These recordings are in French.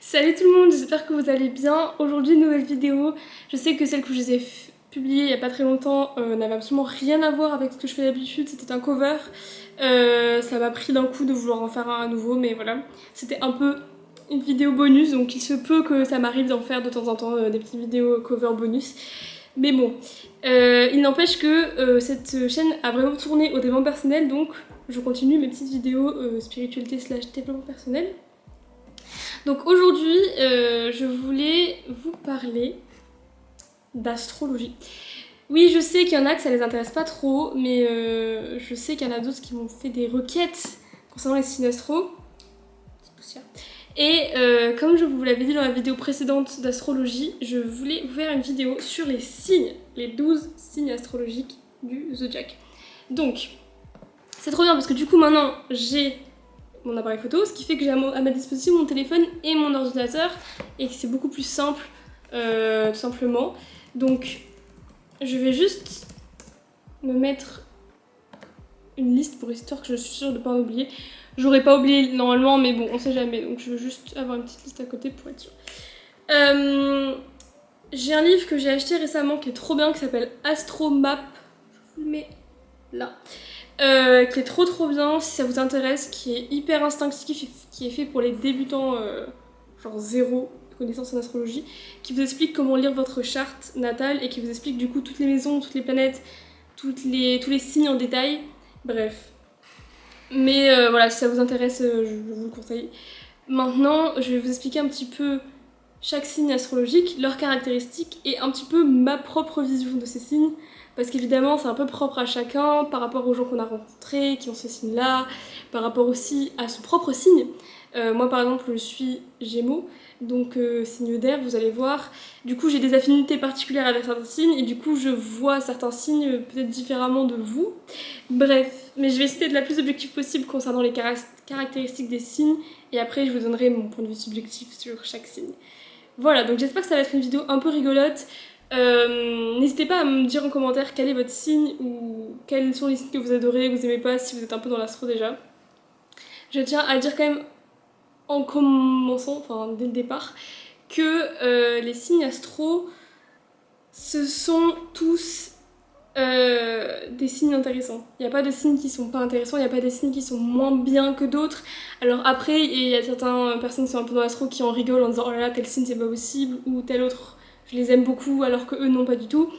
Salut tout le monde, j'espère que vous allez bien. Aujourd'hui, nouvelle vidéo. Je sais que celle que je vous ai publiée il n'y a pas très longtemps n'avait absolument rien à voir avec ce que je fais d'habitude. C'était un cover. Ça m'a pris d'un coup de vouloir en faire un à nouveau, mais voilà. C'était un peu une vidéo bonus, donc il se peut que ça m'arrive d'en faire de temps en temps des petites vidéos cover bonus. Mais bon, il n'empêche que cette chaîne a vraiment tourné au développement personnel, donc je continue mes petites vidéos spiritualité / développement personnel. Donc aujourd'hui, je voulais vous parler d'astrologie. Oui, je sais qu'il y en a que ça les intéresse pas trop, mais je sais qu'il y en a d'autres qui m'ont fait des requêtes concernant les signes astro. Et comme je vous l'avais dit dans la vidéo précédente d'astrologie, je voulais vous faire une vidéo sur les signes, les 12 signes astrologiques du zodiaque. Donc, c'est trop bien parce que du coup maintenant j'ai mon appareil photo, ce qui fait que j'ai à ma disposition mon téléphone et mon ordinateur et que c'est beaucoup plus simple tout simplement. Donc je vais juste me mettre une liste pour histoire que je suis sûre de ne pas en oublier. J'aurais pas oublié normalement, mais bon, on sait jamais, donc je veux juste avoir une petite liste à côté pour être sûre. J'ai un livre que j'ai acheté récemment qui est trop bien, qui s'appelle Astromap. Je vous le mets là. Qui est trop bien si ça vous intéresse, qui est hyper instinctif, qui est fait pour les débutants, genre zéro connaissance en astrologie, qui vous explique comment lire votre charte natale et qui vous explique du coup toutes les maisons, toutes les planètes, tous les signes en détail, bref. Mais voilà, si ça vous intéresse, je vous le conseille. Maintenant, je vais vous expliquer un petit peu chaque signe astrologique, leurs caractéristiques et un petit peu ma propre vision de ces signes. Parce qu'évidemment, c'est un peu propre à chacun par rapport aux gens qu'on a rencontrés, qui ont ce signe-là, par rapport aussi à son propre signe. Moi, par exemple, je suis Gémeaux, donc signe d'air, vous allez voir. Du coup, j'ai des affinités particulières avec certains signes, et du coup, je vois certains signes peut-être différemment de vous. Bref, mais je vais essayer d'être la plus objective possible concernant les caractéristiques des signes, et après, je vous donnerai mon point de vue subjectif sur chaque signe. Voilà, donc j'espère que ça va être une vidéo un peu rigolote. N'hésitez pas à me dire en commentaire quel est votre signe ou quels sont les signes que vous adorez, que vous aimez pas, si vous êtes un peu dans l'astro déjà. Je tiens à dire quand même, en commençant, enfin dès le départ, que les signes astro, ce sont tous des signes intéressants. Il n'y a pas de signes qui sont pas intéressants, il n'y a pas des signes qui sont moins bien que d'autres. Alors après, il y a certaines personnes qui sont un peu dans l'astro qui en rigolent en disant oh là là, tel signe c'est pas possible, ou tel autre je les aime beaucoup alors que eux non pas du tout.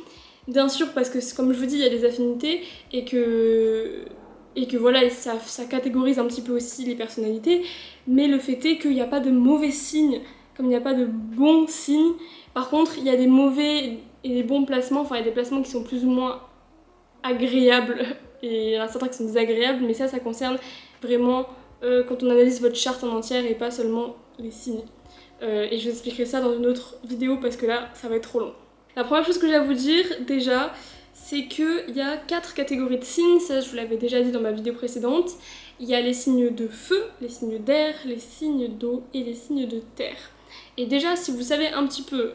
Bien sûr, parce que comme je vous dis, il y a des affinités et que voilà, ça catégorise un petit peu aussi les personnalités, mais le fait est qu'il n'y a pas de mauvais signes comme il n'y a pas de bons signes. Par contre, il y a des mauvais et des bons placements, enfin il y a des placements qui sont plus ou moins agréables et il y en a certains qui sont désagréables, mais ça concerne vraiment quand on analyse votre charte en entière et pas seulement les signes. Et je vous expliquerai ça dans une autre vidéo parce que là, ça va être trop long. La première chose que j'ai à vous dire, déjà, c'est qu'il y a 4 catégories de signes, ça je vous l'avais déjà dit dans ma vidéo précédente. Il y a les signes de feu, les signes d'air, les signes d'eau et les signes de terre. Et déjà, si vous savez un petit peu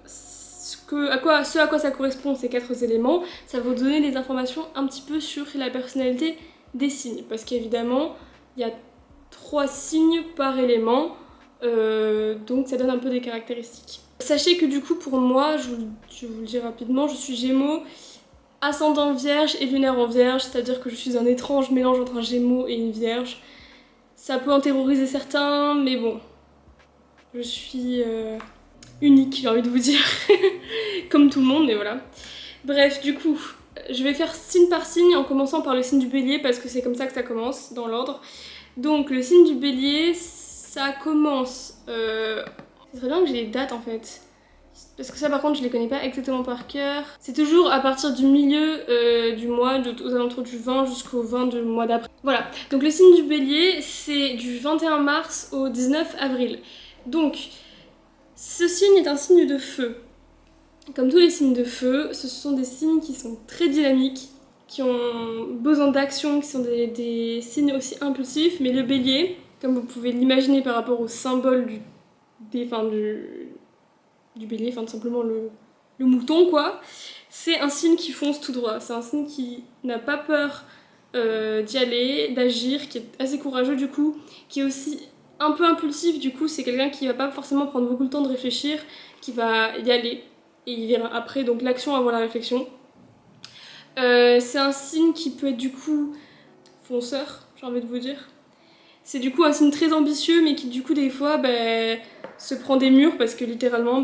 ce à quoi ça correspond ces 4 éléments, ça va vous donner des informations un petit peu sur la personnalité des signes. Parce qu'évidemment, il y a 3 signes par élément, donc ça donne un peu des caractéristiques. Sachez que du coup pour moi, je vous le dis rapidement, je suis Gémeaux, ascendant Vierge et lunaire en Vierge, c'est-à-dire que je suis un étrange mélange entre un Gémeaux et une Vierge. Ça peut en terroriser certains, mais bon, je suis unique, j'ai envie de vous dire, comme tout le monde, mais voilà. Bref, du coup, je vais faire signe par signe en commençant par le signe du Bélier parce que c'est comme ça que ça commence, dans l'ordre. Donc le signe du Bélier, ça commence... C'est très bien que j'ai les dates en fait. Parce que ça par contre je les connais pas exactement par cœur. C'est toujours à partir du milieu du mois, aux alentours du 20 jusqu'au 20 du mois d'après. Voilà, donc le signe du Bélier c'est du 21 mars au 19 avril. Donc ce signe est un signe de feu. Comme tous les signes de feu, ce sont des signes qui sont très dynamiques, qui ont besoin d'action, qui sont des signes aussi impulsifs, mais le Bélier, comme vous pouvez l'imaginer par rapport au symbole du Bélier, enfin tout simplement le mouton quoi, c'est un signe qui fonce tout droit, c'est un signe qui n'a pas peur d'y aller, d'agir, qui est assez courageux du coup, qui est aussi un peu impulsif, du coup c'est quelqu'un qui va pas forcément prendre beaucoup de temps de réfléchir, qui va y aller et il verra après, donc l'action avant la réflexion. C'est un signe qui peut être du coup fonceur, j'ai envie de vous dire. C'est du coup un signe très ambitieux mais qui du coup des fois se prend des murs parce que littéralement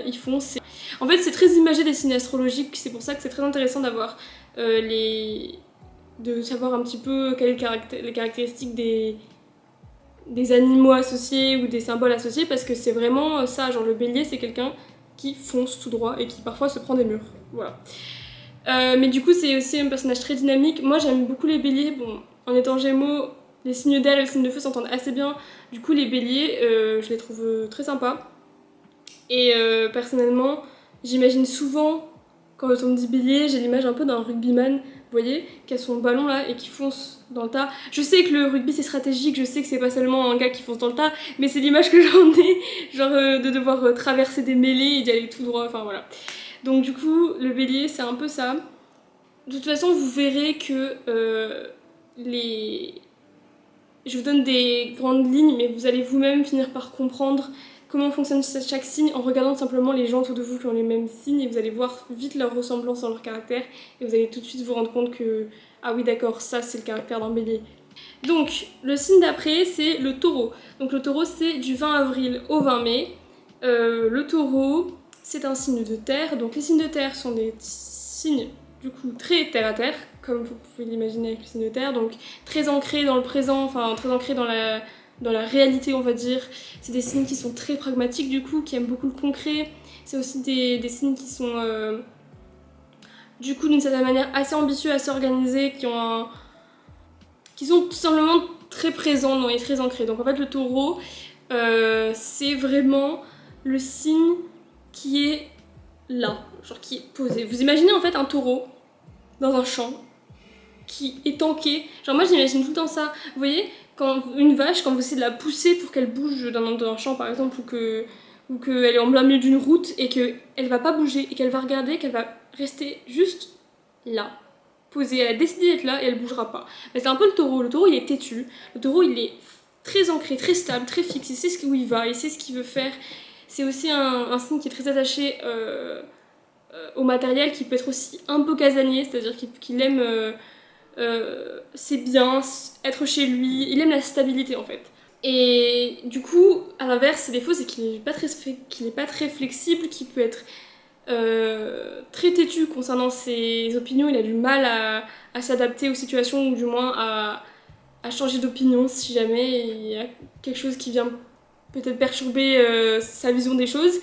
il fonce. En fait c'est très imagé des signes astrologiques, c'est pour ça que c'est très intéressant d'avoir de savoir un petit peu quelles sont les caractéristiques des animaux associés ou des symboles associés, parce que c'est vraiment ça, genre le bélier c'est quelqu'un qui fonce tout droit et qui parfois se prend des murs, voilà. Mais du coup c'est aussi un personnage très dynamique, moi j'aime beaucoup les béliers, bon, en étant gémeaux, les signes d'air et les signes de feu s'entendent assez bien, du coup les béliers, je les trouve très sympas, et personnellement, j'imagine souvent, quand on me dit bélier, j'ai l'image un peu d'un rugbyman, vous voyez, qui a son ballon là et qui fonce dans le tas. Je sais que le rugby c'est stratégique, je sais que c'est pas seulement un gars qui fonce dans le tas, mais c'est l'image que j'en ai, genre de devoir traverser des mêlées et d'y aller tout droit, enfin voilà. Donc du coup, le bélier c'est un peu ça. De toute façon, vous verrez que je vous donne des grandes lignes, mais vous allez vous-même finir par comprendre comment fonctionne chaque signe en regardant simplement les gens autour de vous qui ont les mêmes signes, et vous allez voir vite leur ressemblance dans leur caractère et vous allez tout de suite vous rendre compte que ah oui d'accord, ça c'est le caractère d'un bélier. Donc le signe d'après c'est le taureau. Donc le taureau c'est du 20 avril au 20 mai. Le taureau c'est un signe de terre, donc les signes de terre sont des signes du coup très terre à terre, comme vous pouvez l'imaginer avec le signe de terre, donc très ancrés dans le présent, enfin très ancrés dans la réalité on va dire. C'est des signes qui sont très pragmatiques du coup, qui aiment beaucoup le concret. C'est aussi des signes qui sont du coup d'une certaine manière assez ambitieux, assez organisés, qui sont tout simplement très présents et très ancrés. Donc en fait le taureau c'est vraiment le signe qui est là, genre qui est posé. Vous imaginez en fait un taureau dans un champ qui est tanké. Genre moi j'imagine tout le temps ça. Vous voyez, quand une vache, quand vous essayez de la pousser pour qu'elle bouge dans un champ par exemple, ou qu'elle est en plein milieu d'une route et qu'elle va pas bouger et qu'elle va regarder, qu'elle va rester juste là, posée. Elle a décidé d'être là et elle bougera pas. Mais c'est un peu le taureau. Le taureau il est têtu. Le taureau il est très ancré, très stable, très fixe. Il sait où il va, il sait ce qu'il veut faire. C'est aussi un signe qui est très attaché au matériel, qui peut être aussi un peu casanier, c'est-à-dire qu'il aime ses biens, être chez lui, il aime la stabilité en fait. Et du coup, à l'inverse, ses défauts, c'est qu'il est pas très flexible, qu'il peut être très têtu concernant ses opinions, il a du mal à s'adapter aux situations, ou du moins à changer d'opinion si jamais il y a quelque chose qui vient peut-être perturber sa vision des choses.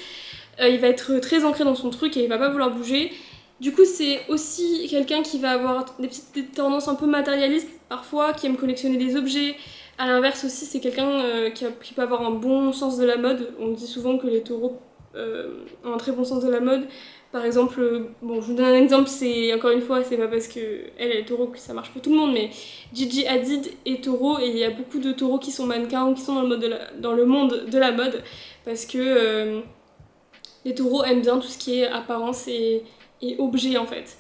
Il va être très ancré dans son truc et il va pas vouloir bouger. Du coup, c'est aussi quelqu'un qui va avoir des tendances un peu matérialistes parfois, qui aime collectionner des objets. À l'inverse aussi, c'est quelqu'un qui peut avoir un bon sens de la mode. On dit souvent que les taureaux ont un très bon sens de la mode. Par exemple, bon, je vous donne un exemple, c'est encore une fois, c'est pas parce qu'elle est taureau que ça marche pour tout le monde, mais Gigi Hadid est taureau et il y a beaucoup de taureaux qui sont mannequins ou qui sont dans le monde de la mode, parce que les taureaux aiment bien tout ce qui est apparence et objet en fait.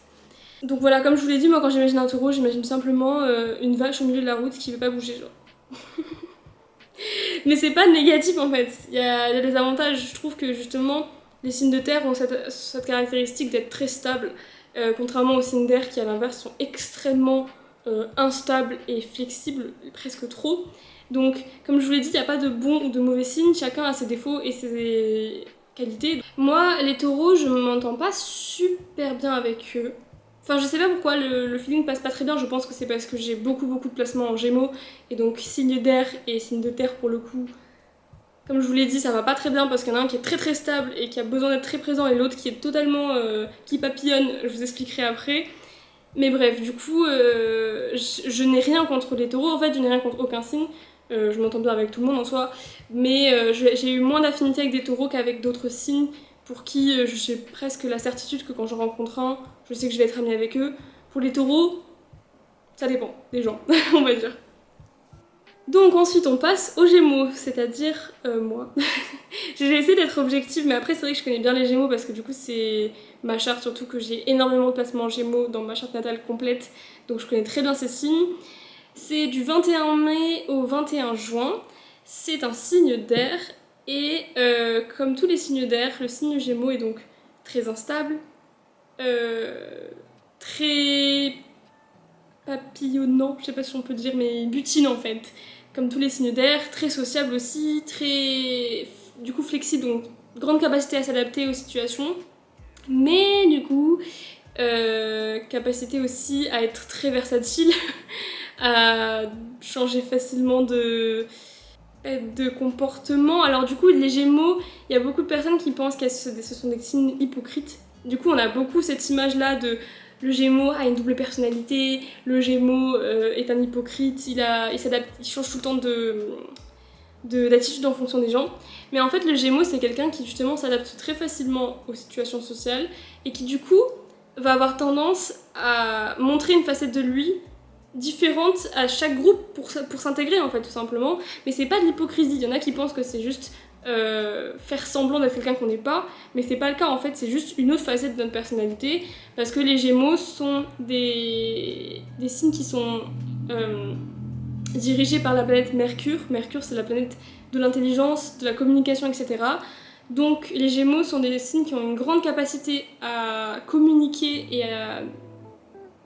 Donc voilà, comme je vous l'ai dit, moi quand j'imagine un taureau, j'imagine simplement une vache au milieu de la route qui veut pas bouger, genre. Mais c'est pas négatif en fait, il y a des avantages. Je trouve que justement, les signes de terre ont cette caractéristique d'être très stables, contrairement aux signes d'air qui à l'inverse sont extrêmement instables et flexibles, presque trop. Donc, comme je vous l'ai dit, il n'y a pas de bon ou de mauvais signes, chacun a ses défauts et ses qualité. Moi, les taureaux, je m'entends pas super bien avec eux. Enfin, je sais pas pourquoi le feeling passe pas très bien. Je pense que c'est parce que j'ai beaucoup de placements en gémeaux. Et donc, signe d'air et signe de terre, pour le coup, comme je vous l'ai dit, ça va pas très bien parce qu'il y en a un qui est très stable et qui a besoin d'être très présent, et l'autre qui est totalement qui papillonne. Je vous expliquerai après. Mais bref, du coup, je n'ai rien contre les taureaux. En fait, je n'ai rien contre aucun signe. Je m'entends bien avec tout le monde en soi, mais j'ai eu moins d'affinité avec des taureaux qu'avec d'autres signes pour qui j'ai presque la certitude que quand j'en rencontre un, je sais que je vais être amie avec eux. Pour les taureaux, ça dépend des gens, on va dire. Donc ensuite on passe aux Gémeaux, c'est-à-dire moi. J'ai essayé d'être objective, mais après c'est vrai que je connais bien les Gémeaux parce que du coup c'est ma charte, surtout que j'ai énormément de placements en Gémeaux dans ma charte natale complète, donc je connais très bien ces signes. C'est du 21 mai au 21 juin. C'est un signe d'air et comme tous les signes d'air, le signe Gémeaux est donc très instable, très papillonnant, je sais pas si on peut dire, mais butinant en fait. Comme tous les signes d'air, très sociable aussi, très du coup flexible, donc grande capacité à s'adapter aux situations, mais du coup capacité aussi à être très versatile, à changer facilement de comportement. Alors du coup, les Gémeaux, il y a beaucoup de personnes qui pensent que ce sont des signes hypocrites. Du coup, on a beaucoup cette image-là de le Gémeaux a une double personnalité, le Gémeaux est un hypocrite, il s'adapte, il change tout le temps d'attitude en fonction des gens. Mais en fait, le Gémeaux, c'est quelqu'un qui justement s'adapte très facilement aux situations sociales et qui du coup va avoir tendance à montrer une facette de lui différente à chaque groupe pour s'intégrer en fait tout simplement, mais c'est pas de l'hypocrisie. Il y en a qui pensent que c'est juste faire semblant d'être quelqu'un qu'on n'est pas, mais c'est pas le cas en fait, c'est juste une autre facette de notre personnalité, parce que les Gémeaux sont des signes qui sont dirigés par la planète Mercure. Mercure, c'est la planète de l'intelligence, de la communication, etc. Donc les Gémeaux sont des signes qui ont une grande capacité à communiquer et à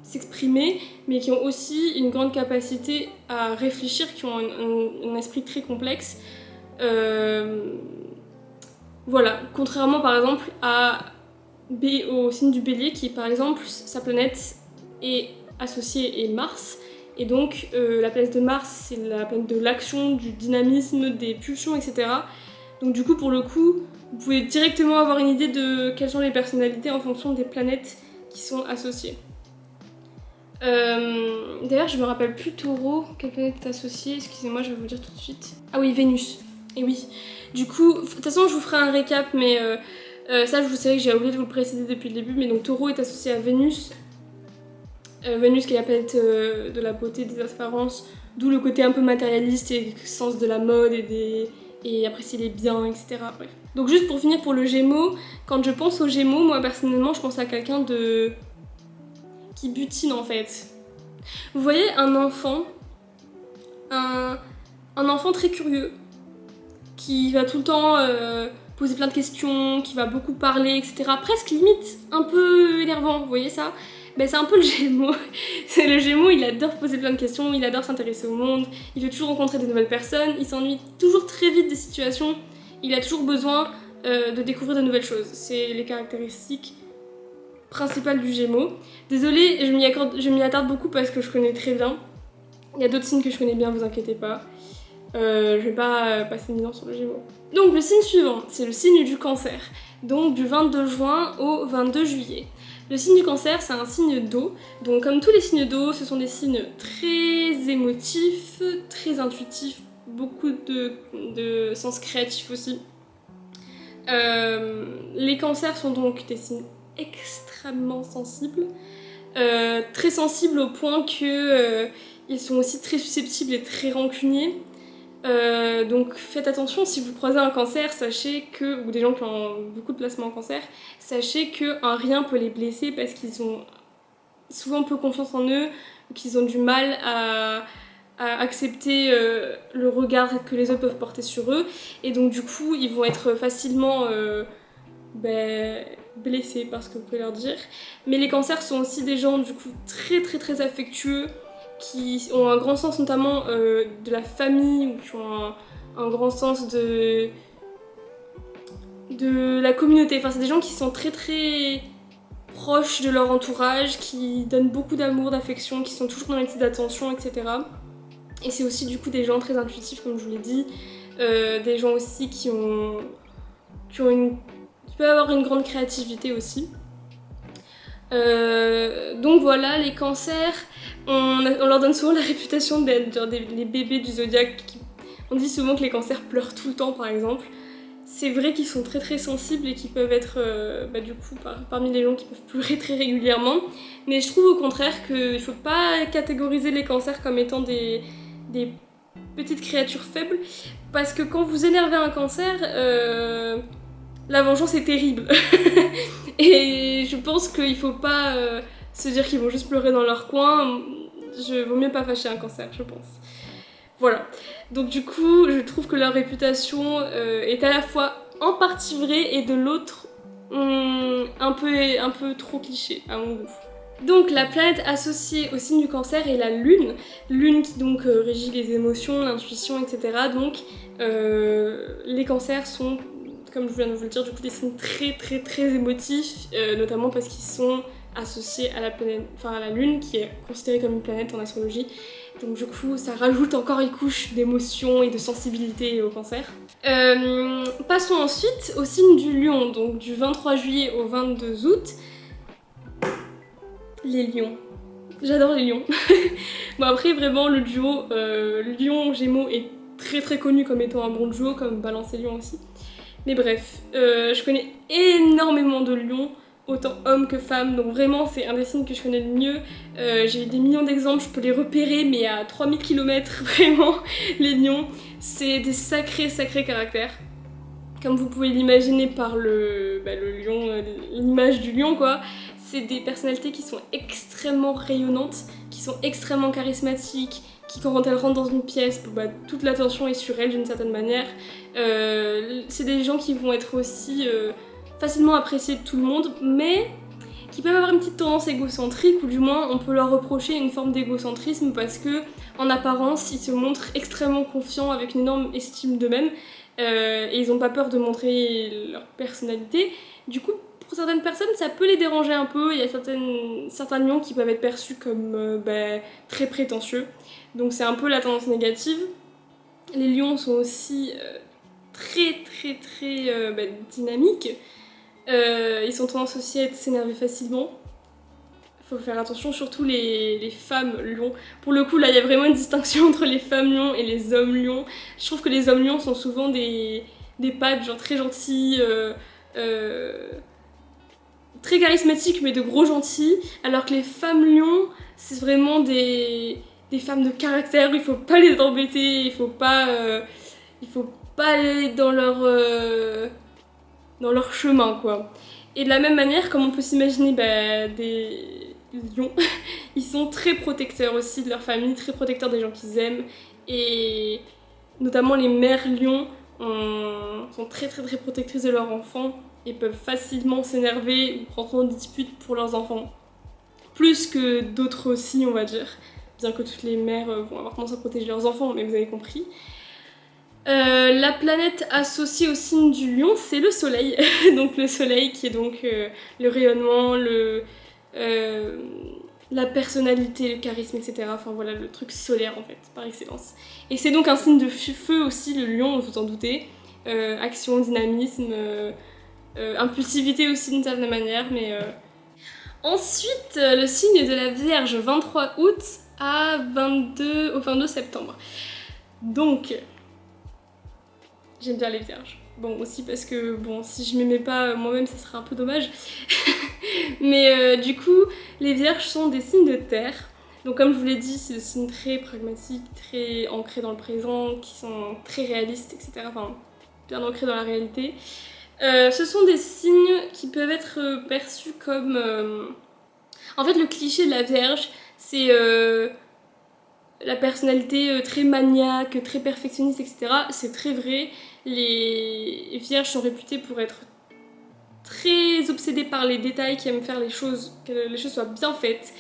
s'exprimer, mais qui ont aussi une grande capacité à réfléchir, qui ont un esprit très complexe. Voilà, contrairement par exemple au signe du Bélier, qui par exemple, sa planète est associée est Mars, et donc la planète de Mars, c'est la planète de l'action, du dynamisme, des pulsions, etc. Donc du coup, pour le coup, vous pouvez directement avoir une idée de quelles sont les personnalités en fonction des planètes qui sont associées. D'ailleurs, je me rappelle plus Taureau, quelle planète est associée, excusez-moi, je vais vous dire tout de suite. Ah oui, Vénus. Et oui. Du coup, de toute façon, je vous ferai un récap, mais ça, je vous savez que j'ai oublié de vous le préciser depuis le début, mais donc Taureau est associé à Vénus. Vénus qui est la planète de la beauté, des apparences, d'où le côté un peu matérialiste et le sens de la mode et apprécier les biens, etc. Bref. Donc juste pour finir pour le Gémeaux, quand je pense aux Gémeaux, moi personnellement, je pense à quelqu'un qui butine en fait. Vous voyez un enfant très curieux, qui va tout le temps poser plein de questions, qui va beaucoup parler, etc. Presque limite un peu énervant, vous voyez ça? Ben, c'est un peu le Gémeaux. C'est le Gémeaux, il adore poser plein de questions, il adore s'intéresser au monde, il veut toujours rencontrer de nouvelles personnes, il s'ennuie toujours très vite des situations, il a toujours besoin de découvrir de nouvelles choses. C'est les caractéristiques principales du Gémeaux. Désolée, je m'y attarde beaucoup parce que je connais très bien. Il y a d'autres signes que je connais bien, vous inquiétez pas. Je vais pas passer 1000 ans sur le Gémeaux. Donc le signe suivant, c'est le signe du Cancer. Donc du 22 juin au 22 juillet. Le signe du Cancer, c'est un signe d'eau. Donc comme tous les signes d'eau, ce sont des signes très émotifs, très intuitifs, beaucoup de sens créatif aussi. Les cancers sont donc des signes extrêmement sensibles. Très sensibles au point que ils sont aussi très susceptibles et très rancuniers. Donc faites attention, si vous croisez un cancer, sachez que, ou des gens qui ont beaucoup de placements en cancer, sachez qu'un rien peut les blesser parce qu'ils ont souvent peu confiance en eux, ou qu'ils ont du mal à accepter le regard que les autres peuvent porter sur eux, et donc du coup ils vont être facilement blessés par ce que vous pouvez leur dire. Mais les cancers sont aussi des gens du coup très très très affectueux, qui ont un grand sens notamment de la famille, ou qui ont un grand sens de la communauté. Enfin, c'est des gens qui sont très très proches de leur entourage, qui donnent beaucoup d'amour, d'affection, qui sont toujours dans les petites attentions, etc. Et c'est aussi du coup des gens très intuitifs, comme je vous l'ai dit, des gens aussi qui peuvent avoir une grande créativité aussi. Donc voilà, les cancers, on leur donne souvent la réputation d'être genre les bébés du zodiaque. On dit souvent que les cancers pleurent tout le temps, par exemple. C'est vrai qu'ils sont très très sensibles et qu'ils peuvent être du coup parmi les gens qui peuvent pleurer très régulièrement. Mais je trouve au contraire qu'il ne faut pas catégoriser les cancers comme étant des petites créatures faibles, parce que quand vous énervez un cancer, la vengeance est terrible. Et je pense qu'il faut pas se dire qu'ils vont juste pleurer dans leur coin. Vaut mieux pas fâcher un cancer, je pense. Voilà. Donc du coup, je trouve que leur réputation est à la fois en partie vraie et de l'autre un peu trop cliché à mon goût. Donc la planète associée au signe du cancer est la lune, lune qui donc régit les émotions, l'intuition, etc. Donc les cancers sont, comme je viens de vous le dire, du coup des signes très émotifs, notamment parce qu'ils sont associés à la planète, enfin à la lune qui est considérée comme une planète en astrologie. Donc du coup ça rajoute encore une couche d'émotion et de sensibilité au cancer. Passons ensuite au signe du lion, donc du 23 juillet au 22 août. Les lions. J'adore les lions. Bon après vraiment le duo Lion-Gémeaux est très connu comme étant un bon duo, comme Balance et Lion aussi. Mais bref, je connais énormément de lions, autant hommes que femmes, donc vraiment c'est un des signes que je connais le mieux. J'ai des millions d'exemples, je peux les repérer, mais à 3000 km vraiment, les lions, c'est des sacrés caractères. Comme vous pouvez l'imaginer par le lion, l'image du lion quoi. C'est des personnalités qui sont extrêmement rayonnantes, qui sont extrêmement charismatiques, qui quand elles rentrent dans une pièce, toute l'attention est sur elles d'une certaine manière. C'est des gens qui vont être aussi facilement appréciés de tout le monde, mais qui peuvent avoir une petite tendance égocentrique, ou du moins on peut leur reprocher une forme d'égocentrisme parce que en apparence ils se montrent extrêmement confiants avec une énorme estime d'eux-mêmes et ils n'ont pas peur de montrer leur personnalité. Du coup, pour certaines personnes, ça peut les déranger un peu. Il y a certains lions qui peuvent être perçus comme très prétentieux. Donc c'est un peu la tendance négative. Les lions sont aussi très dynamiques. Ils ont tendance aussi à s'énerver facilement. Faut faire attention, surtout les femmes lions. Pour le coup, là, il y a vraiment une distinction entre les femmes lions et les hommes lions. Je trouve que les hommes lions sont souvent des pattes genre très gentils, très charismatiques, mais de gros gentils, alors que les femmes lions, c'est vraiment des femmes de caractère, il faut pas les embêter, il faut pas aller dans leur chemin, quoi. Et de la même manière, comme on peut s'imaginer des lions, ils sont très protecteurs aussi de leur famille, très protecteurs des gens qu'ils aiment, et notamment les mères lions sont très protectrices de leurs enfants et peuvent facilement s'énerver ou rentrer en dispute pour leurs enfants. Plus que d'autres aussi, on va dire. Bien que toutes les mères vont avoir tendance à protéger leurs enfants, mais vous avez compris. La planète associée au signe du lion, c'est le soleil. Donc le soleil qui est donc le rayonnement, la personnalité, le charisme, etc. Enfin voilà, le truc solaire en fait, par excellence. Et c'est donc un signe de feu aussi, le lion, vous en doutez. Action, dynamisme, impulsivité aussi d'une certaine manière, mais... Ensuite, le signe de la Vierge, 23 août au 22 septembre. Donc, j'aime bien les Vierges. Bon, aussi parce que, bon, si je m'aimais pas moi-même, ça serait un peu dommage. Mais du coup, les Vierges sont des signes de terre. Donc comme je vous l'ai dit, c'est des signes très pragmatiques, très ancrés dans le présent, qui sont très réalistes, etc. Enfin, bien ancrés dans la réalité. Ce sont des signes qui peuvent être perçus comme... En fait, le cliché de la Vierge, c'est la personnalité très maniaque, très perfectionniste, etc. C'est très vrai. Les Vierges sont réputées pour être très obsédées par les détails, qui aiment faire que les choses soient bien faites,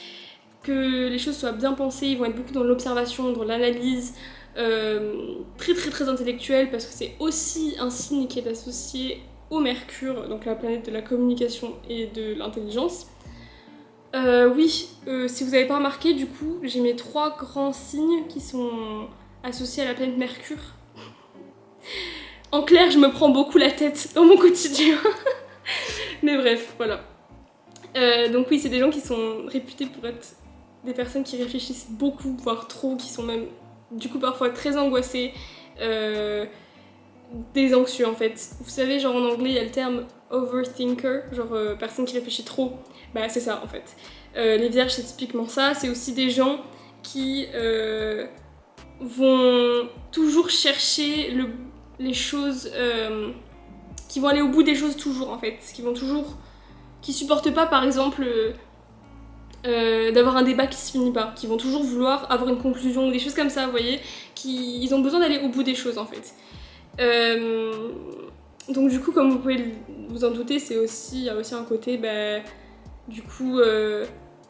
que les choses soient bien pensées. Ils vont être beaucoup dans l'observation, dans l'analyse, très intellectuel, parce que c'est aussi un signe qui est associé au Mercure, donc la planète de la communication et de l'intelligence. Si vous n'avez pas remarqué, du coup, j'ai mes 3 grands signes qui sont associés à la planète Mercure. En clair, je me prends beaucoup la tête dans mon quotidien. Mais bref, voilà. Donc oui, c'est des gens qui sont réputés pour être des personnes qui réfléchissent beaucoup, voire trop, qui sont même, du coup, parfois très angoissées, des anxieux en fait. Vous savez, genre en anglais, il y a le terme overthinker, genre personne qui réfléchit trop. Bah c'est ça en fait. Les vierges, c'est typiquement ça. C'est aussi des gens qui vont toujours chercher les choses, qui vont aller au bout des choses toujours en fait. Qui supportent pas par exemple d'avoir un débat qui se finit pas, qui vont toujours vouloir avoir une conclusion ou des choses comme ça, vous voyez, ils ont besoin d'aller au bout des choses en fait. Donc du coup, comme vous pouvez vous en douter, il y a aussi un côté, du coup,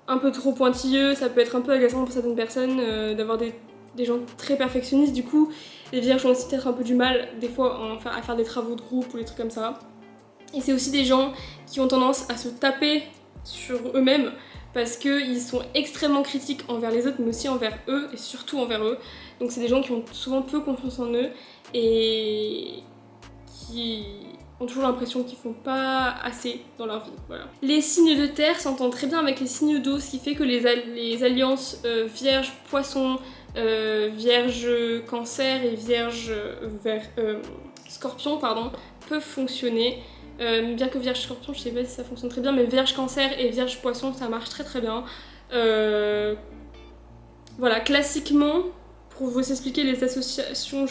un peu trop pointilleux, ça peut être un peu agaçant pour certaines personnes d'avoir des gens très perfectionnistes. Du coup, les vierges ont aussi peut-être un peu du mal des fois à faire des travaux de groupe ou des trucs comme ça. Et c'est aussi des gens qui ont tendance à se taper sur eux-mêmes parce qu'ils sont extrêmement critiques envers les autres mais aussi envers eux et surtout envers eux. Donc c'est des gens qui ont souvent peu confiance en eux et qui ont toujours l'impression qu'ils font pas assez dans leur vie. Voilà. Les signes de terre s'entendent très bien avec les signes d'eau, ce qui fait que les alliances vierge, poisson, vierge, cancer et vierge, scorpion pardon, peuvent fonctionner. Bien que Vierge Scorpion, je sais pas si ça fonctionne très bien, mais Vierge Cancer et Vierge Poisson, ça marche très très bien. Voilà, classiquement, pour vous expliquer les associations,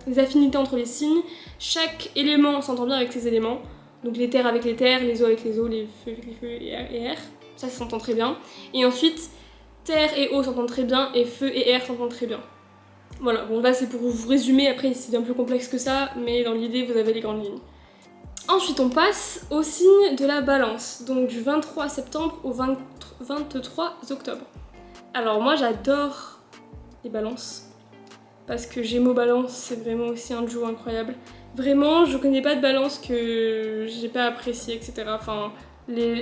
les affinités entre les signes, chaque élément s'entend bien avec ses éléments. Donc les terres avec les terres, les eaux avec les eaux, les feux avec les feux et air. Ça s'entend très bien. Et ensuite, terre et eau s'entendent très bien et feu et air s'entendent très bien. Voilà, bon là c'est pour vous résumer, après c'est bien plus complexe que ça, mais dans l'idée vous avez les grandes lignes. Ensuite, on passe au signe de la balance, donc du 23 septembre au 23 octobre. Alors moi j'adore les balances, parce que Gémeaux balance c'est vraiment aussi un duo incroyable. Vraiment, je connais pas de balance que j'ai pas apprécié, etc. Enfin,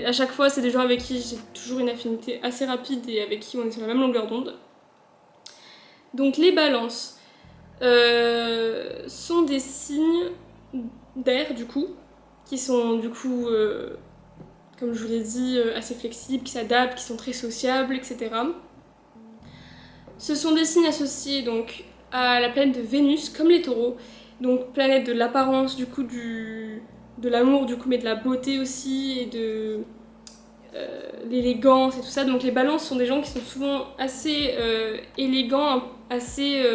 à chaque fois c'est des gens avec qui j'ai toujours une affinité assez rapide et avec qui on est sur la même longueur d'onde. Donc les balances sont des signes d'air du coup, qui sont du coup, comme je vous l'ai dit, assez flexibles, qui s'adaptent, qui sont très sociables, etc. Ce sont des signes associés donc à la planète de Vénus, comme les taureaux, donc planète de l'apparence, du coup, de l'amour, du coup, mais de la beauté aussi, et de l'élégance et tout ça. Donc les balances sont des gens qui sont souvent assez élégants, assez...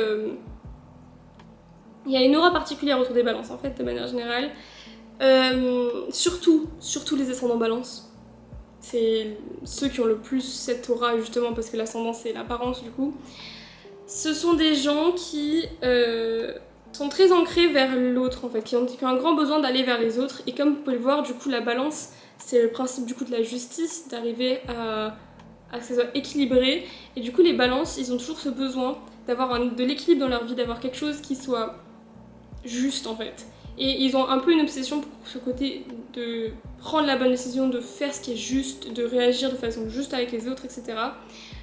Il y a une aura particulière autour des balances, en fait, de manière générale. Surtout les ascendants balance. C'est ceux qui ont le plus cette aura, justement, parce que l'ascendant c'est l'apparence du coup. Ce sont des gens qui sont très ancrés vers l'autre en fait, qui ont un grand besoin d'aller vers les autres. Et comme vous pouvez le voir, du coup, la balance, c'est le principe du coup de la justice, d'arriver à que ça soit équilibré. Et du coup, les balances, ils ont toujours ce besoin d'avoir de l'équilibre dans leur vie, d'avoir quelque chose qui soit juste en fait. Et ils ont un peu une obsession pour ce côté de prendre la bonne décision, de faire ce qui est juste, de réagir de façon juste avec les autres, etc.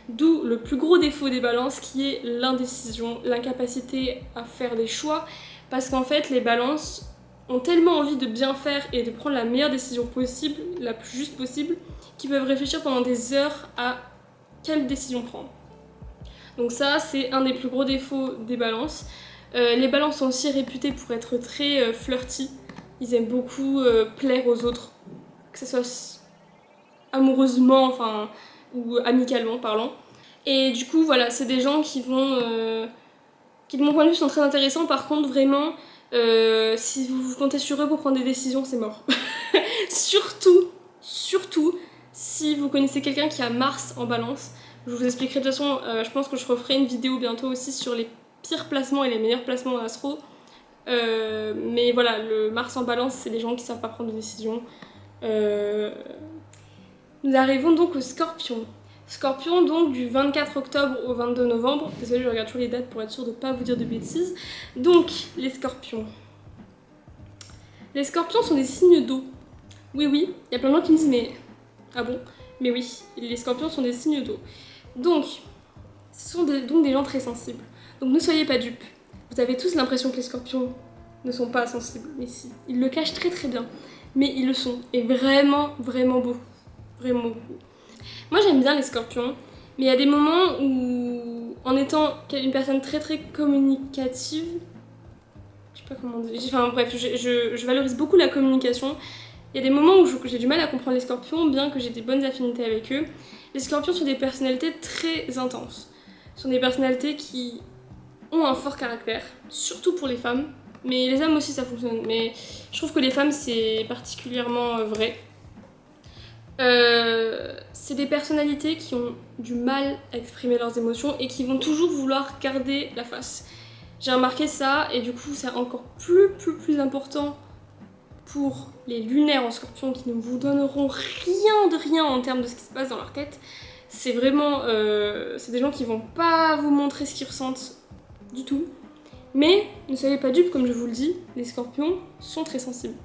D'où le plus gros défaut des balances qui est l'indécision, l'incapacité à faire des choix. Parce qu'en fait, les balances ont tellement envie de bien faire et de prendre la meilleure décision possible, la plus juste possible, qu'ils peuvent réfléchir pendant des heures à quelle décision prendre. Donc ça, c'est un des plus gros défauts des balances. Les balances sont aussi réputées pour être très flirty. Ils aiment beaucoup plaire aux autres, que ce soit amoureusement, enfin, ou amicalement parlant. Et du coup, voilà, c'est des gens qui de mon point de vue, sont très intéressants. Par contre, vraiment, si vous comptez sur eux pour prendre des décisions, c'est mort. Surtout, si vous connaissez quelqu'un qui a Mars en balance. Je vous expliquerai de toute façon, je pense que je referai une vidéo bientôt aussi sur les pires placements et les meilleurs placements en astro. Mais voilà, le Mars en balance, c'est des gens qui savent pas prendre de décision. Nous arrivons donc au Scorpion. Scorpion, donc du 24 octobre au 22 novembre. Désolée, je regarde toujours les dates pour être sûre de ne pas vous dire de bêtises. Donc, les Scorpions. Les Scorpions sont des signes d'eau. Oui, il y a plein de gens qui me disent, mais... Ah bon? Mais oui, les Scorpions sont des signes d'eau. Donc, ce sont donc des gens très sensibles. Donc ne soyez pas dupes. Vous avez tous l'impression que les Scorpions ne sont pas sensibles. Mais si, ils le cachent très très bien. Mais ils le sont. Et vraiment, vraiment beau. Vraiment beaucoup. Moi j'aime bien les Scorpions, mais il y a des moments où, en étant une personne très très communicative, je sais pas comment dire, enfin bref, je valorise beaucoup la communication. Il y a des moments où j'ai du mal à comprendre les Scorpions, bien que j'ai des bonnes affinités avec eux. Les Scorpions sont des personnalités très intenses. Ce sont des personnalités qui ont un fort caractère, surtout pour les femmes. Mais les hommes aussi ça fonctionne, mais je trouve que les femmes c'est particulièrement vrai. C'est des personnalités qui ont du mal à exprimer leurs émotions et qui vont toujours vouloir garder la face. J'ai remarqué ça et du coup c'est encore plus important pour les lunaires en Scorpion qui ne vous donneront rien de rien en termes de ce qui se passe dans leur tête. C'est vraiment... c'est des gens qui vont pas vous montrer ce qu'ils ressentent du tout. Mais ne soyez pas dupes, comme je vous le dis, les Scorpions sont très sensibles.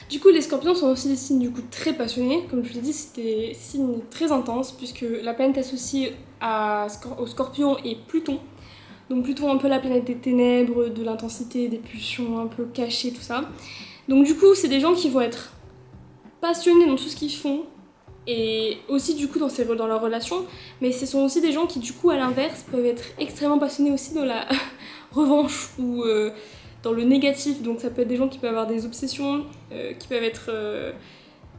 Du coup, les Scorpions sont aussi des signes du coup très passionnés. Comme je vous l'ai dit, c'est des signes très intenses puisque la planète associée au Scorpion est Pluton. Donc Pluton, un peu la planète des ténèbres, de l'intensité, des pulsions un peu cachées, tout ça. Donc du coup, c'est des gens qui vont être passionnés dans tout ce qu'ils font et aussi du coup dans leurs relations. Mais ce sont aussi des gens qui du coup, à l'inverse, peuvent être extrêmement passionnés aussi dans la revanche ou dans le négatif. Donc ça peut être des gens qui peuvent avoir des obsessions, qui peuvent être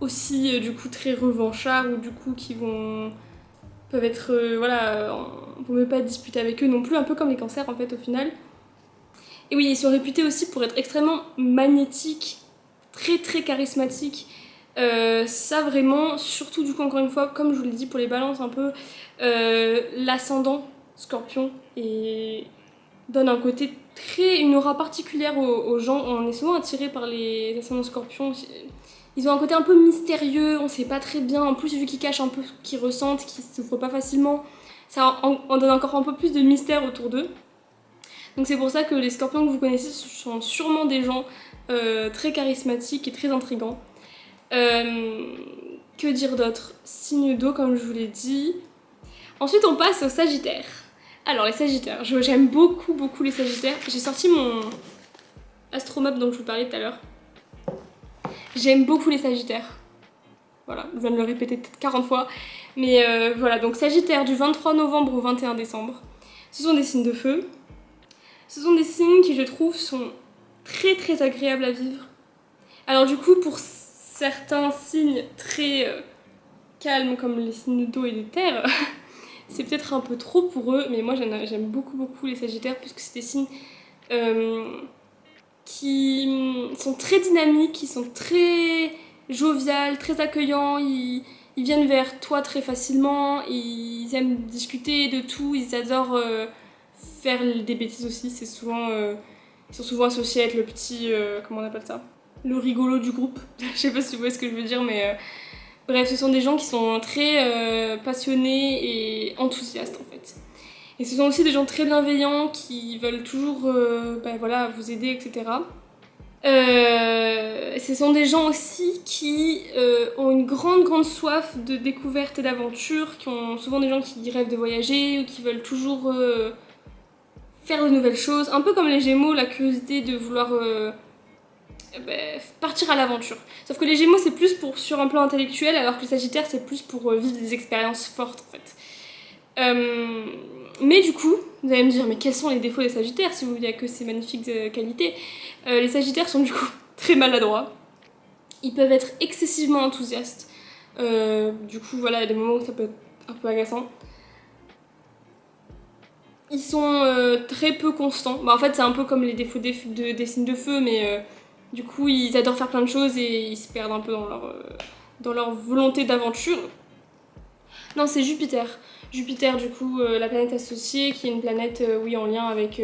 aussi du coup très revanchards ou du coup qui peuvent être voilà, on peut même pas disputer avec eux non plus, un peu comme les cancers en fait au final. Et oui, ils sont réputés aussi pour être extrêmement magnétiques, très charismatiques. Ça vraiment, surtout du coup encore une fois, comme je vous l'ai dit pour les balances un peu, l'ascendant Scorpion et donne un côté une aura particulière aux gens. On est souvent attiré par les ascendants Scorpions. Ils ont un côté un peu mystérieux, on sait pas très bien. En plus, vu qu'ils cachent un peu ce qu'ils ressentent, qu'ils s'ouvrent pas facilement, ça en donne encore un peu plus de mystère autour d'eux. Donc c'est pour ça que les Scorpions que vous connaissez sont sûrement des gens très charismatiques et très intrigants. Que dire d'autre? Signe d'eau, comme je vous l'ai dit. Ensuite, on passe aux Sagittaires. Alors, les Sagittaires, j'aime beaucoup les Sagittaires. J'ai sorti mon astromap dont je vous parlais tout à l'heure. J'aime beaucoup les Sagittaires. Voilà, je viens de le répéter peut-être 40 fois. Mais voilà, donc Sagittaire du 23 novembre au 21 décembre. Ce sont des signes de feu. Ce sont des signes qui, je trouve, sont très agréables à vivre. Alors du coup, pour certains signes très calmes, comme les signes d'eau et de terre, c'est peut-être un peu trop pour eux, mais moi j'aime beaucoup les Sagittaires, puisque c'est des signes qui sont très dynamiques, qui sont très joviales, très accueillants, ils viennent vers toi très facilement, ils aiment discuter de tout, ils adorent faire des bêtises aussi, c'est souvent... ils sont souvent associés à être le petit... comment on appelle ça? Le rigolo du groupe. Je sais pas si vous voyez ce que je veux dire, mais... bref, ce sont des gens qui sont très passionnés et enthousiastes en fait. Et ce sont aussi des gens très bienveillants qui veulent toujours voilà, vous aider, etc. Ce sont des gens aussi qui ont une grande soif de découverte et d'aventure, qui ont souvent des gens qui rêvent de voyager ou qui veulent toujours faire de nouvelles choses. Un peu comme les Gémeaux, la curiosité de vouloir partir à l'aventure. Sauf que les Gémeaux c'est plus sur un plan intellectuel, alors que les Sagittaires c'est plus pour vivre des expériences fortes en fait. Mais du coup, vous allez me dire, mais quels sont les défauts des Sagittaires si il n'y a que ces magnifiques qualités? Les Sagittaires sont du coup très maladroits. Ils peuvent être excessivement enthousiastes. Du coup, voilà, il y a des moments où ça peut être un peu agaçant. Ils sont très peu constants. En fait, c'est un peu comme les défauts des signes de feu, mais du coup, ils adorent faire plein de choses et ils se perdent un peu dans leur volonté d'aventure. Non, c'est Jupiter. Jupiter, du coup, la planète associée, qui est une planète, oui, en lien avec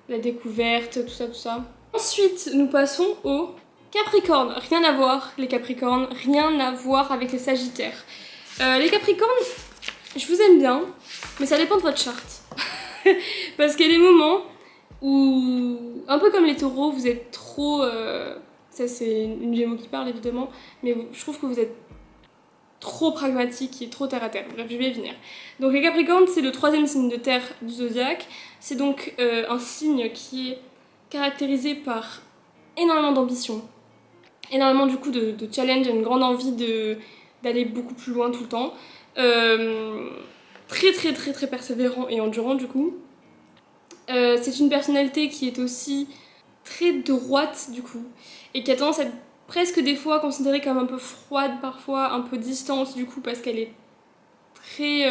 la découverte, tout ça. Ensuite, nous passons aux Capricornes. Rien à voir, les Capricornes, rien à voir avec les Sagittaires. Les Capricornes, je vous aime bien, mais ça dépend de votre charte. Parce qu'il y a des moments où, un peu comme les Taureaux, vous êtes trop... ça, c'est une Gémeaux qui parle, évidemment, mais je trouve que vous êtes trop pragmatique et trop terre à terre. Bref, je vais y venir. Donc les Capricornes, c'est le 3e signe de terre du zodiaque. C'est donc un signe qui est caractérisé par énormément d'ambition, énormément du coup de challenge, une grande envie d'aller beaucoup plus loin tout le temps. Très persévérant et endurant du coup. C'est une personnalité qui est aussi très droite du coup et qui a tendance à être presque des fois considérée comme un peu froide parfois, un peu distante du coup parce qu'elle est très...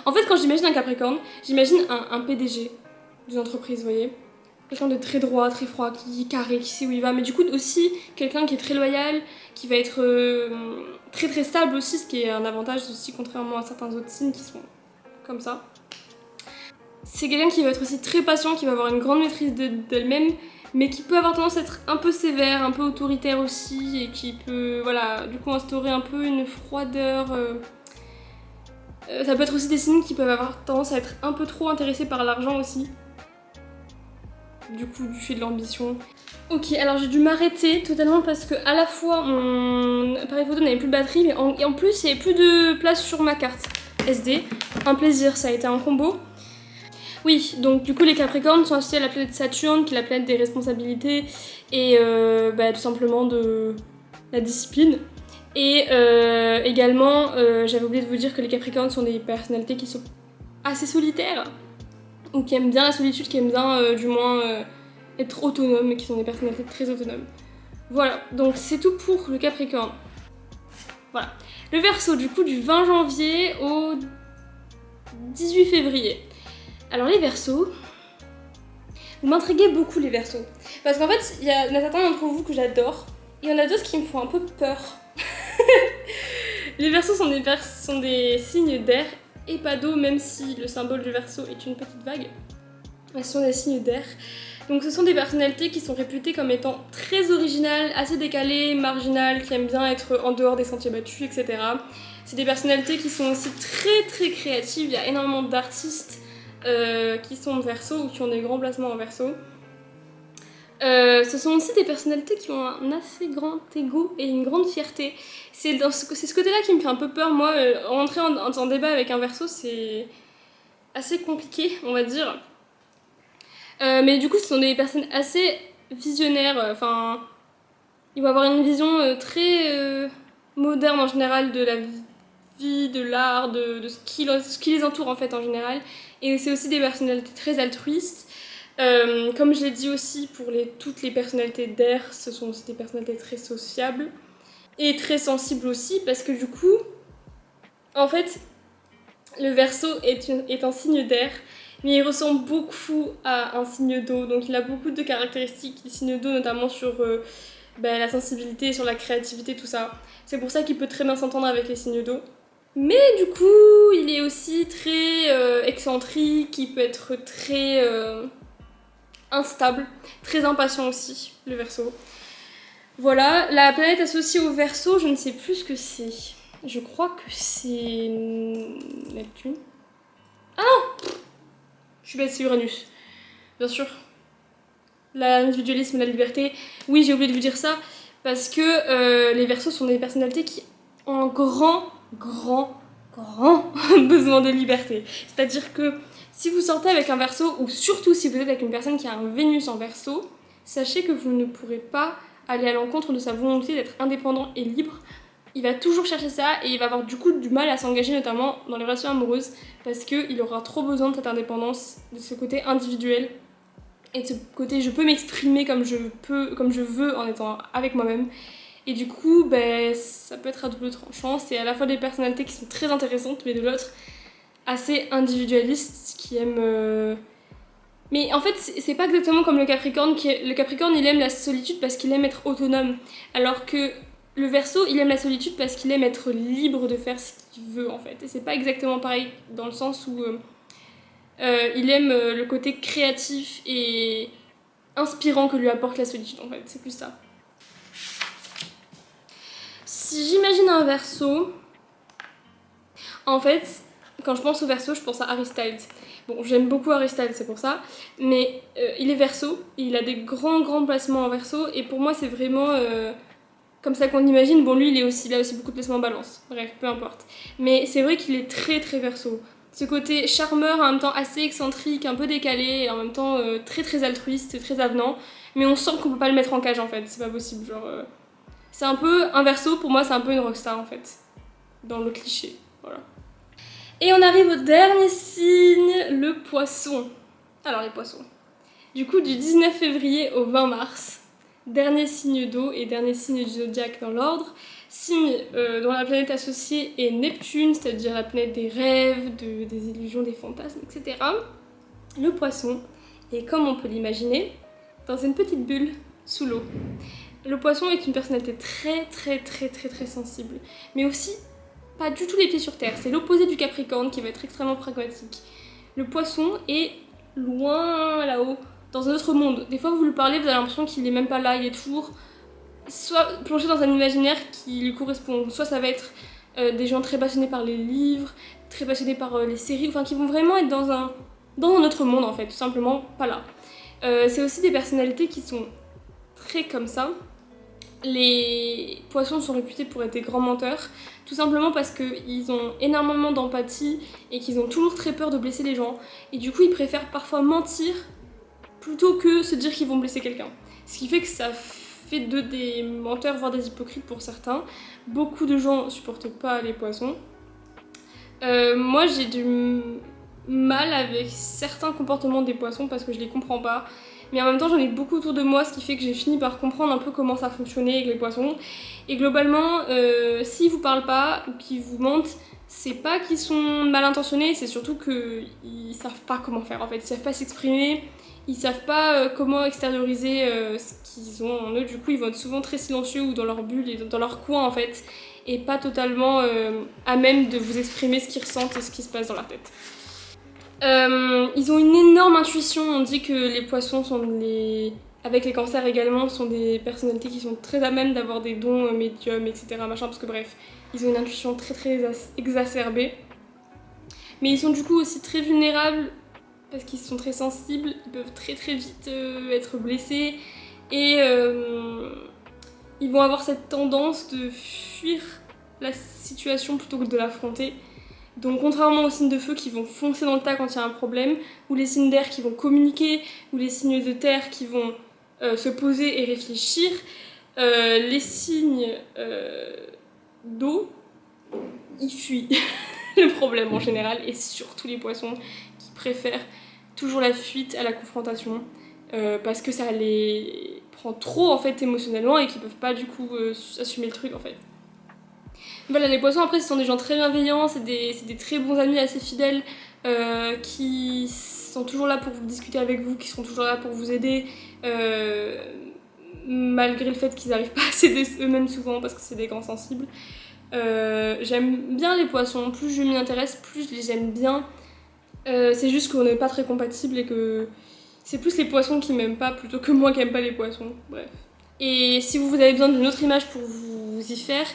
En fait quand j'imagine un Capricorne, j'imagine un PDG d'une entreprise, vous voyez. quelqu'un de très droit, très froid, qui est carré, qui sait où il va, mais du coup aussi quelqu'un qui est très loyal, qui va être très très stable aussi, ce qui est un avantage aussi contrairement à certains autres signes qui sont comme ça. C'est quelqu'un qui va être aussi très patient, qui va avoir une grande maîtrise d'elle-même, mais qui peut avoir tendance à être un peu sévère, un peu autoritaire aussi, et qui peut, voilà, du coup instaurer un peu une froideur. Ça peut être aussi des signes qui peuvent avoir tendance à être un peu trop intéressés par l'argent aussi. Du coup, du fait de l'ambition. Ok, alors j'ai dû m'arrêter totalement parce que à la fois mon appareil photo n'avait plus de batterie, mais en plus il n'y avait plus de place sur ma carte SD. Un plaisir, ça a été un combo. Oui, donc du coup les Capricornes sont associés à la planète Saturne, qui est la planète des responsabilités et tout simplement de la discipline. Et également, j'avais oublié de vous dire que les Capricornes sont des personnalités qui sont assez solitaires, ou qui aiment bien la solitude, qui aiment bien du moins être autonomes, et qui sont des personnalités très autonomes. Voilà, donc c'est tout pour le Capricorne. Voilà. Le Verseau, du coup, du 20 janvier au 18 février. Alors les Verseaux, vous m'intriguez beaucoup les Verseaux. Parce qu'en fait, il y en a certains d'entre vous que j'adore, et il y en a d'autres qui me font un peu peur. Les Verseaux sont des signes d'air et pas d'eau, même si le symbole du Verseau est une petite vague. Elles sont des signes d'air. Donc ce sont des personnalités qui sont réputées comme étant très originales, assez décalées, marginales, qui aiment bien être en dehors des sentiers battus, etc. C'est des personnalités qui sont aussi très très créatives. Il y a énormément d'artistes qui sont Verseau ou qui ont des grands placements en Verseau. Ce sont aussi des personnalités qui ont un assez grand ego et une grande fierté. C'est ce côté-là qui me fait un peu peur. Moi, rentrer en débat avec un Verseau, c'est assez compliqué, on va dire. Mais du coup, ce sont des personnes assez visionnaires. Enfin, ils vont avoir une vision très moderne en général de la vie, de l'art, de ce qui les entoure en fait en général. Et c'est aussi des personnalités très altruistes. Comme je l'ai dit aussi pour toutes les personnalités d'air, ce sont aussi des personnalités très sociables et très sensibles aussi parce que du coup, en fait, le Verseau est un signe d'air, mais il ressemble beaucoup à un signe d'eau, donc il a beaucoup de caractéristiques du signe d'eau, notamment sur la sensibilité, sur la créativité, tout ça. C'est pour ça qu'il peut très bien s'entendre avec les signes d'eau. Mais du coup, il est aussi très excentrique, il peut être très instable, très impatient aussi, le Verseau. Voilà, la planète associée au Verseau, je ne sais plus ce que c'est. Je crois que c'est Neptune. Ah non, je suis bête, c'est Uranus. Bien sûr. L'individualisme et la liberté. Oui, j'ai oublié de vous dire ça, parce que les Verseaux sont des personnalités qui ont un grand besoin de liberté. C'est-à-dire que si vous sortez avec un Verseau, ou surtout si vous êtes avec une personne qui a un Vénus en Verseau, sachez que vous ne pourrez pas aller à l'encontre de sa volonté d'être indépendant et libre. Il va toujours chercher ça et il va avoir du coup du mal à s'engager notamment dans les relations amoureuses parce qu'il aura trop besoin de cette indépendance, de ce côté individuel et de ce côté je peux m'exprimer comme je veux en étant avec moi-même. Et du coup, ça peut être à double tranchant. C'est à la fois des personnalités qui sont très intéressantes, mais de l'autre, assez individualistes, qui aiment... Mais en fait, c'est pas exactement comme le Capricorne. Le Capricorne, il aime la solitude parce qu'il aime être autonome. Alors que le Verseau, il aime la solitude parce qu'il aime être libre de faire ce qu'il veut, en fait. Et c'est pas exactement pareil, dans le sens où il aime le côté créatif et inspirant que lui apporte la solitude, en fait. C'est plus ça. Si j'imagine un Verseau, en fait, quand je pense au Verseau, je pense à Harry Styles. Bon, j'aime beaucoup Harry Styles, c'est pour ça, mais il est Verseau, il a des grands placements en Verseau, et pour moi, c'est vraiment comme ça qu'on imagine. Bon, lui, il a aussi beaucoup de placements en Balance, bref, peu importe. Mais c'est vrai qu'il est très Verseau. Ce côté charmeur, en même temps assez excentrique, un peu décalé, et en même temps très altruiste, très avenant, mais on sent qu'on peut pas le mettre en cage, en fait, c'est pas possible, genre... C'est un peu un Verseau, pour moi, c'est un peu une rockstar, en fait, dans le cliché, voilà. Et on arrive au dernier signe, le Poisson. Alors les Poissons. Du coup, du 19 février au 20 mars, dernier signe d'eau et dernier signe du zodiaque dans l'ordre, signe dont la planète associée est Neptune, c'est-à-dire la planète des rêves, des illusions, des fantasmes, etc. Le Poisson, et comme on peut l'imaginer, dans une petite bulle sous l'eau. Le poisson est une personnalité très sensible, mais aussi pas du tout les pieds sur terre. C'est l'opposé du Capricorne qui va être extrêmement pragmatique. Le poisson est loin là-haut, dans un autre monde. Des fois vous lui parlez, vous avez l'impression qu'il est même pas là, il est toujours soit plongé dans un imaginaire qui lui correspond, soit ça va être des gens très passionnés par les livres, très passionnés par les séries, enfin qui vont vraiment être dans un autre monde en fait, tout simplement pas là. C'est aussi des personnalités qui sont très comme ça. Les poissons sont réputés pour être des grands menteurs, tout simplement parce qu'ils ont énormément d'empathie et qu'ils ont toujours très peur de blesser les gens. Et du coup, ils préfèrent parfois mentir plutôt que se dire qu'ils vont blesser quelqu'un. Ce qui fait que ça fait d'eux des menteurs, voire des hypocrites pour certains. Beaucoup de gens supportent pas les poissons. Moi, j'ai du mal avec certains comportements des poissons parce que je les comprends pas. Mais en même temps, j'en ai beaucoup autour de moi, ce qui fait que j'ai fini par comprendre un peu comment ça fonctionnait avec les poissons. Et globalement, s'ils vous parlent pas ou qu'ils vous mentent, c'est pas qu'ils sont mal intentionnés, c'est surtout qu'ils savent pas comment faire en fait. Ils savent pas s'exprimer, ils savent pas comment extérioriser ce qu'ils ont en eux. Du coup, ils vont être souvent très silencieux ou dans leur bulle et dans leur coin en fait. Et pas totalement à même de vous exprimer ce qu'ils ressentent et ce qui se passe dans leur tête. Ils ont une énorme intuition, on dit que les poissons sont avec les cancers également, sont des personnalités qui sont très à même d'avoir des dons médiums, etc. Machin, parce que bref, ils ont une intuition très exacerbée. Mais ils sont du coup aussi très vulnérables, parce qu'ils sont très sensibles, ils peuvent très vite être blessés, et ils vont avoir cette tendance de fuir la situation plutôt que de l'affronter. Donc contrairement aux signes de feu qui vont foncer dans le tas quand il y a un problème, ou les signes d'air qui vont communiquer, ou les signes de terre qui vont se poser et réfléchir, les signes d'eau, ils fuient le problème en général, et surtout les poissons qui préfèrent toujours la fuite à la confrontation, parce que ça les prend trop en fait émotionnellement et qu'ils peuvent pas du coup assumer le truc en fait. Voilà, les poissons après ce sont des gens très bienveillants, c'est des très bons amis assez fidèles qui sont toujours là pour discuter avec vous, qui seront toujours là pour vous aider malgré le fait qu'ils n'arrivent pas à s'aider eux-mêmes souvent parce que c'est des grands sensibles. J'aime bien les poissons, plus je m'y intéresse, plus je les aime bien. C'est juste qu'on n'est pas très compatibles et que c'est plus les poissons qui m'aiment pas plutôt que moi qui aime pas les poissons, bref. Et si vous avez besoin d'une autre image pour vous y faire,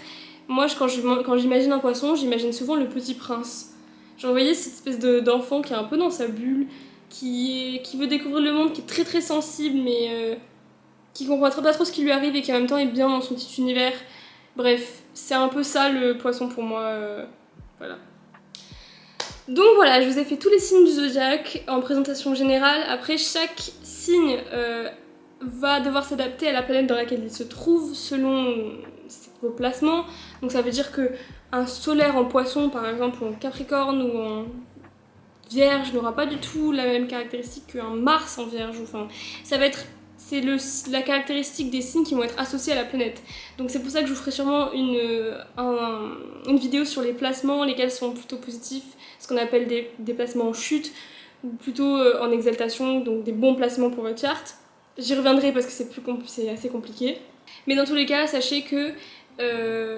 moi quand j'imagine un poisson, j'imagine souvent le Petit Prince. Genre vous voyez cette espèce d'enfant qui est un peu dans sa bulle, qui veut découvrir le monde, qui est très sensible mais qui comprend pas trop ce qui lui arrive et qui en même temps est bien dans son petit univers. Bref, c'est un peu ça le poisson pour moi, voilà. Donc voilà, je vous ai fait tous les signes du zodiaque en présentation générale. Après, chaque signe va devoir s'adapter à la planète dans laquelle il se trouve selon vos placements. Donc ça veut dire que un solaire en poisson, par exemple, ou en Capricorne ou en Vierge n'aura pas du tout la même caractéristique qu'un Mars en Vierge. Enfin, ça va être la caractéristique des signes qui vont être associés à la planète. Donc c'est pour ça que je vous ferai sûrement une vidéo sur les placements, lesquels sont plutôt positifs, ce qu'on appelle des placements en chute, ou plutôt en exaltation, donc des bons placements pour votre charte. J'y reviendrai parce que c'est assez compliqué. Mais dans tous les cas, sachez que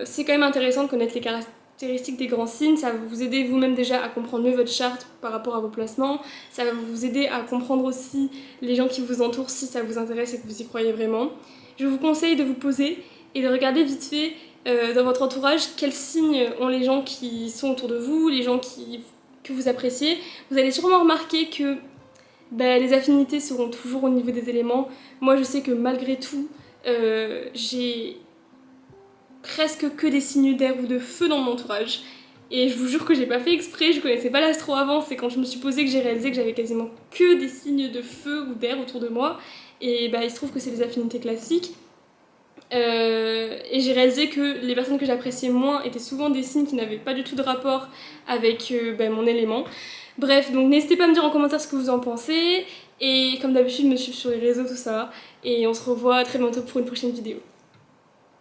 c'est quand même intéressant de connaître les caractéristiques des grands signes, ça va vous aider vous-même déjà à comprendre mieux votre charte par rapport à vos placements, ça va vous aider à comprendre aussi les gens qui vous entourent si ça vous intéresse et que vous y croyez vraiment. Je vous conseille de vous poser et de regarder vite fait dans votre entourage quels signes ont les gens qui sont autour de vous, les gens que vous appréciez. Vous allez sûrement remarquer que les affinités seront toujours au niveau des éléments. Moi je sais que malgré tout, j'ai presque que des signes d'air ou de feu dans mon entourage. Et je vous jure que j'ai pas fait exprès, je connaissais pas l'astro avant, c'est quand je me suis posée que j'ai réalisé que j'avais quasiment que des signes de feu ou d'air autour de moi. Et il se trouve que c'est les affinités classiques. Et j'ai réalisé que les personnes que j'appréciais moins étaient souvent des signes qui n'avaient pas du tout de rapport avec mon élément. Bref, donc n'hésitez pas à me dire en commentaire ce que vous en pensez. Et comme d'habitude, me suivre sur les réseaux, tout ça. Et on se revoit très bientôt pour une prochaine vidéo.